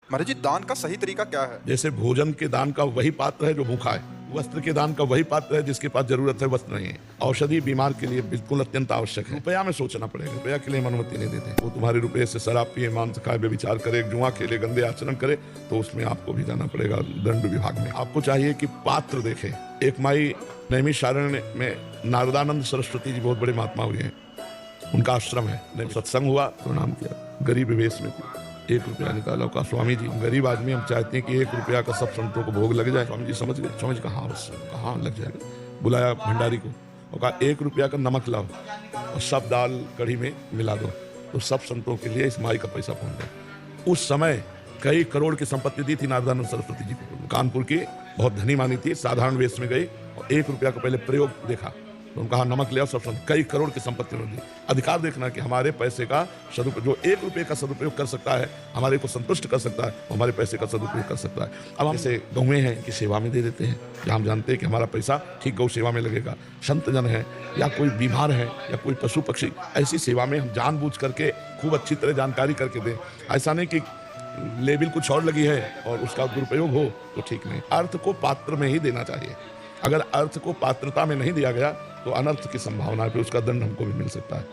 महाराज जी, दान का सही तरीका क्या है? जैसे भोजन के दान का वही पात्र है जो भूखा है, वस्त्र के दान का वही पात्र है जिसके पास जरूरत है, वस्त्र नहीं है। औषधि बीमार के लिए बिल्कुल अत्यंत आवश्यक है। रुपया में सोचना पड़ेगा, रुपया के लिए हम अनुमति नहीं देते। वो तुम्हारे रुपये से शराब पिए, मांस खाए, व्यभिचार करे, जुआ खेले, गंदे आचरण करे, तो उसमें आपको भी जाना पड़ेगा दंड विभाग में। आपको चाहिए कि पात्र देखे। एक माई नैमिषारण्य में नारदानंद सरस्वती जी बहुत बड़े महात्मा हुए हैं, उनका आश्रम है। सत्संग हुआ, प्रणाम किया, गरीब वेश में थी, 1 रुपया निकाला, कहा स्वामी जी गरीब आदमी, हम चाहते हैं कि 1 रुपया का सब संतों को भोग लग जाए। स्वामी जी समझ गए। स्वामी जी कहाँ लग जाएगा। बुलाया भंडारी को और कहा 1 रुपया का नमक लाओ और सब दाल कढ़ी में मिला दो, तो सब संतों के लिए इस माई का पैसा पहुंच गया। उस समय कई करोड़ की संपत्ति दी थी नारदानंद सरस्वती जी को। कानपुर की बहुत धनी मानी थी, साधारण वेश में गई और 1 रुपया का पहले प्रयोग देखा, तो उनका नमक ले आओ, सब कई करोड़ की संपत्ति में दी। अधिकार देखना कि हमारे पैसे का सदुपयोग, जो 1 रुपये का सदुपयोग कर सकता है, हमारे को संतुष्ट कर सकता है, हमारे पैसे का सदुपयोग कर सकता है। अब हम जैसे गौएं हैं कि सेवा में दे देते हैं, जहाँ हम जानते हैं कि हमारा पैसा ठीक गौ सेवा में लगेगा। संत जन है या कोई बीमार है या कोई पशु पक्षी, ऐसी सेवा में हम जानबूझ करके खूब अच्छी तरह जानकारी करके दें। ऐसा नहीं कि लेबिल कुछ और लगी है और उसका दुरुपयोग हो, तो ठीक नहीं। अर्थ को पात्र में ही देना चाहिए। अगर अर्थ को पात्रता में नहीं दिया गया तो अनर्थ की संभावना है, फिर उसका दंड हमको भी मिल सकता है।